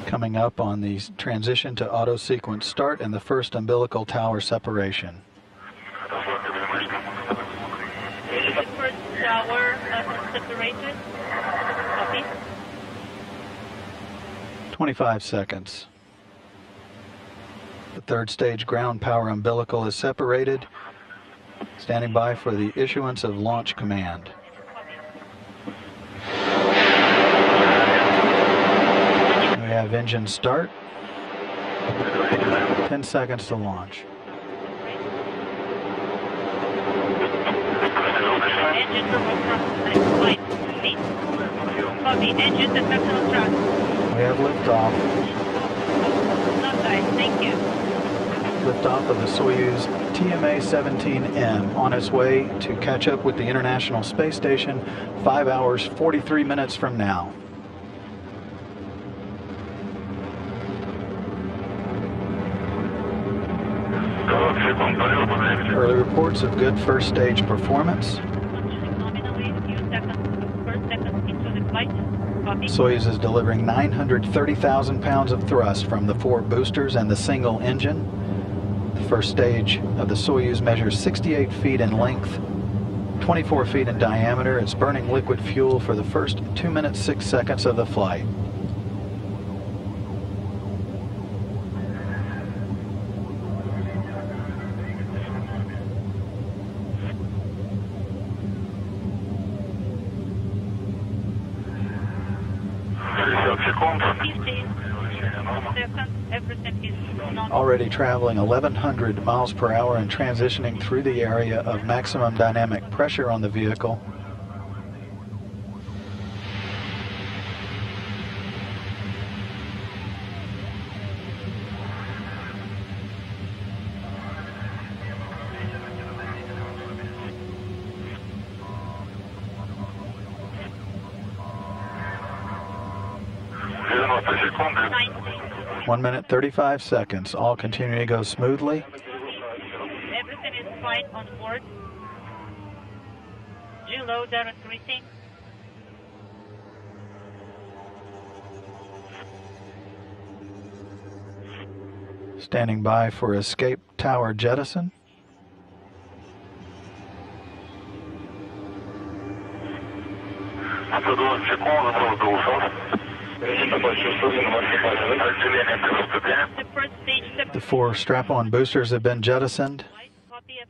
Coming up on the transition to auto sequence start and the first umbilical tower separation. The first tower separated. Copy. 25 seconds. The third stage ground power umbilical is separated. Standing by for the issuance of launch command. We have engine start. 10 seconds to launch. Engine turbo thrust flight speed. Copy. Engine deflectional thrust. We have liftoff. Not guys. Thank you. Liftoff of the Soyuz TMA-17M on its way to catch up with the International Space Station 5 hours 43 minutes from now. Early reports of good first stage performance. Nominally, few seconds, first seconds into the flight. Copy. Soyuz is delivering 930,000 pounds of thrust from the 4 boosters and the single engine. The first stage of the Soyuz measures 68 feet in length, 24 feet in diameter. It's burning liquid fuel for the first 2 minutes 6 seconds of the flight. Already traveling 1,100 miles per hour and transitioning through the area of maximum dynamic pressure on the vehicle. Nice. 1 minute 35 seconds. All continuing to go smoothly. Everything is fine on board. G-loads are increasing. Standing by for escape tower jettison. The 4 strap-on boosters have been jettisoned.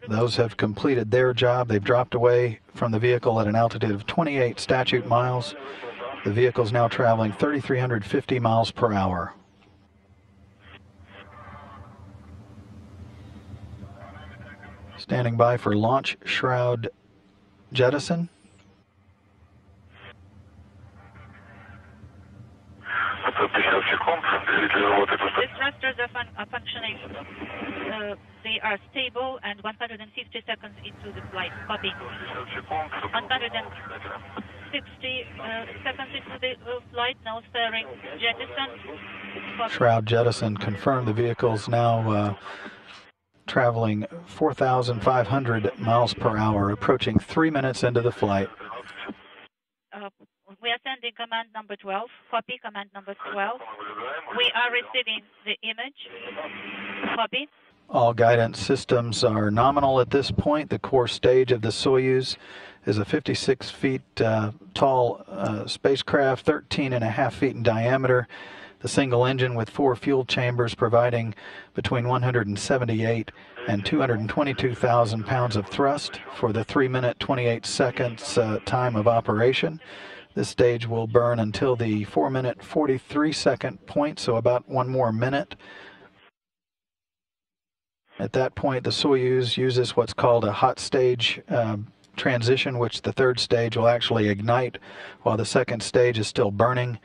Those have completed their job. They've dropped away from the vehicle at an altitude of 28 statute miles. The vehicle is now traveling 3,350 miles per hour. Standing by for launch shroud jettison. The thrusters are functioning. They are stable and 150 seconds into the flight. Copy. 160 seconds into the flight. Now steering jettison. Copy. Shroud jettison confirmed. The vehicle's now traveling 4,500 miles per hour, approaching 3 minutes into the flight. We are sending command number 12. Copy, command number 12. We are receiving the image. Copy. All guidance systems are nominal at this point. The core stage of the Soyuz is a 56 feet tall spacecraft, 13.5 feet in diameter. The single engine with 4 fuel chambers providing between 178 and 222,000 pounds of thrust for the 3 minute 28 seconds time of operation. This stage will burn until the 4 minute 43 second point, so about 1 more minute. At that point, the Soyuz uses what's called a hot stage transition, which the third stage will actually ignite while the second stage is still burning.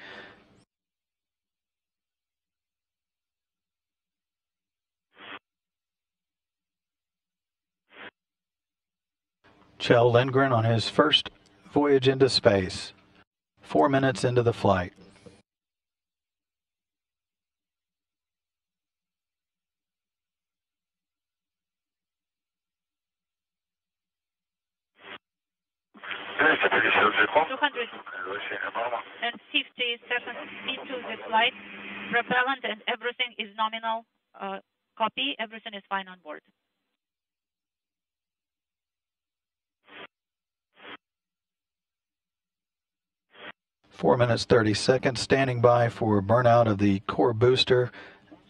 Kjell Lindgren on his first voyage into space, 4 minutes into the flight. And 50 seconds into the flight. Propellant and everything is nominal. Copy. Everything is fine on board. Four minutes, 30 seconds, standing by for burnout of the core booster,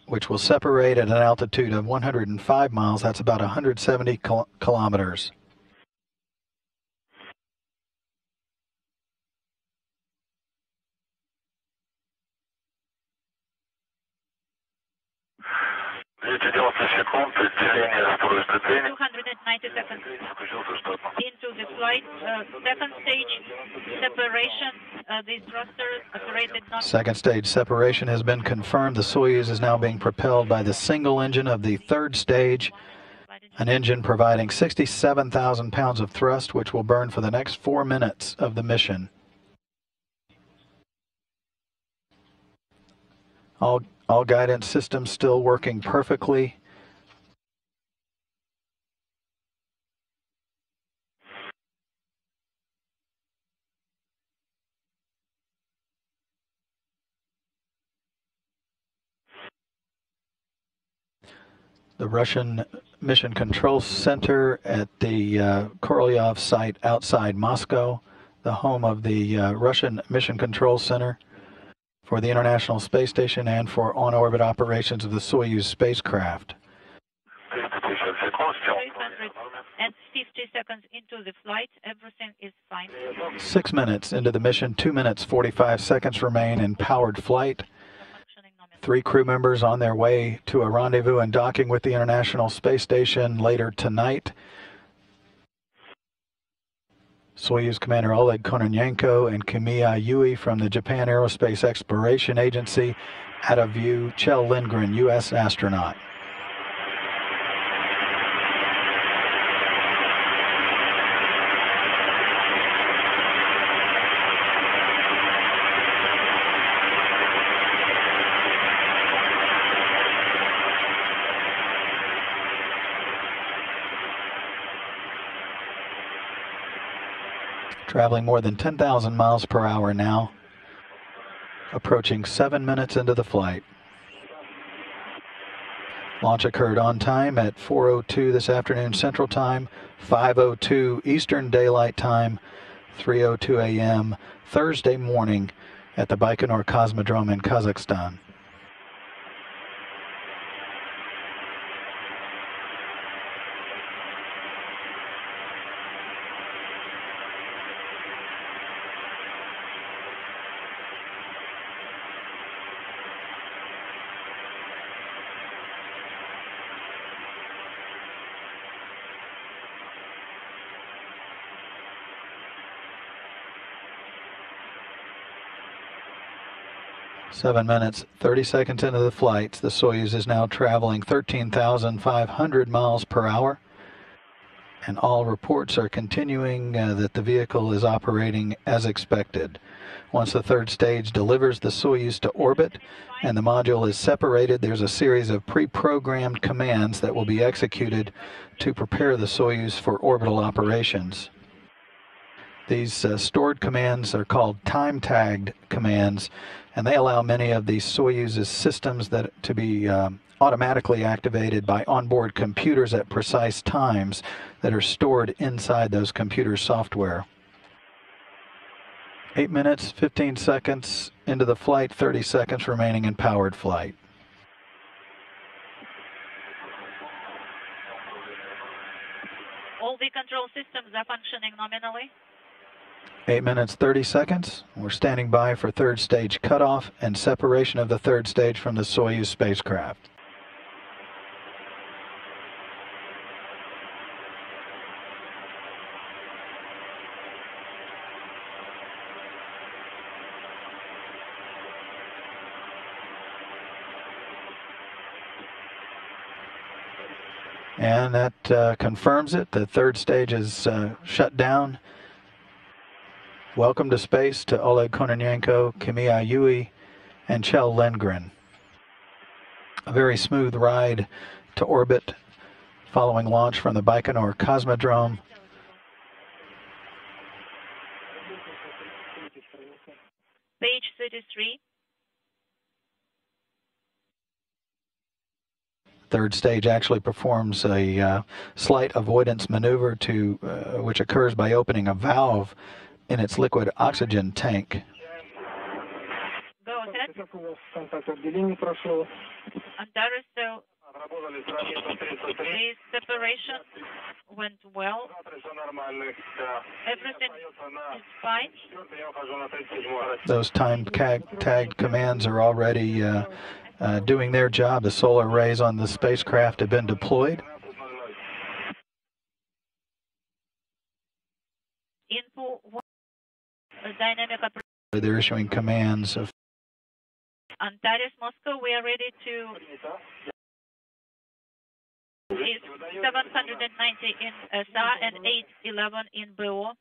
which will separate at an altitude of 105 miles. That's about 170 kilometers. $290 seconds into the flight. Second stage separation. The thruster operated not. Second stage separation has been confirmed. The Soyuz is now being propelled by the single engine of the third stage, an engine providing 67,000 pounds of thrust, which will burn for the next 4 minutes of the mission. All guidance systems still working perfectly. The Russian Mission Control Center at the Korolyov site outside Moscow, the home of the Russian Mission Control Center for the International Space Station and for on-orbit operations of the Soyuz spacecraft. 350 seconds into the flight. Everything is fine. 6 minutes into the mission. 2 minutes, 45 seconds remain in powered flight. 3 crew members on their way to a rendezvous and docking with the International Space Station later tonight. Soyuz Commander Oleg Kononenko and Kimiya Yui from the Japan Aerospace Exploration Agency. Out of view, Kjell Lindgren, U.S. astronaut. Traveling more than 10,000 miles per hour now, approaching 7 minutes into the flight. Launch occurred on time at 4:02 this afternoon Central Time, 5:02 Eastern Daylight Time, 3:02 a.m. Thursday morning at the Baikonur Cosmodrome in Kazakhstan. Seven minutes, 30 seconds into the flight, the Soyuz is now traveling 13,500 miles per hour, and all reports are continuing that the vehicle is operating as expected. Once the third stage delivers the Soyuz to orbit and the module is separated, there's a series of pre-programmed commands that will be executed to prepare the Soyuz for orbital operations. These stored commands are called time-tagged commands, and they allow many of the Soyuz's systems to be automatically activated by onboard computers at precise times that are stored inside those computer software. 8 minutes, 15 seconds into the flight, 30 seconds remaining in powered flight. All the control systems are functioning nominally. 8 minutes, 30 seconds. We're standing by for third stage cutoff and separation of the third stage from the Soyuz spacecraft. And that confirms it. The third stage is shut down. Welcome to space to Oleg Kononenko, Kimiya Yui, and Kjell Lindgren. A very smooth ride to orbit following launch from the Baikonur Cosmodrome. Page 33. Third stage actually performs a slight avoidance maneuver which occurs by opening a valve in its liquid oxygen tank. Go ahead. Antares, so the separation went well. Everything is fine. Those time-tagged commands are already doing their job. The solar arrays on the spacecraft have been deployed. Info 1, dynamic operation. They're issuing commands of Antares, Moscow, we are ready to. Is 790 in SA and 811 in BO.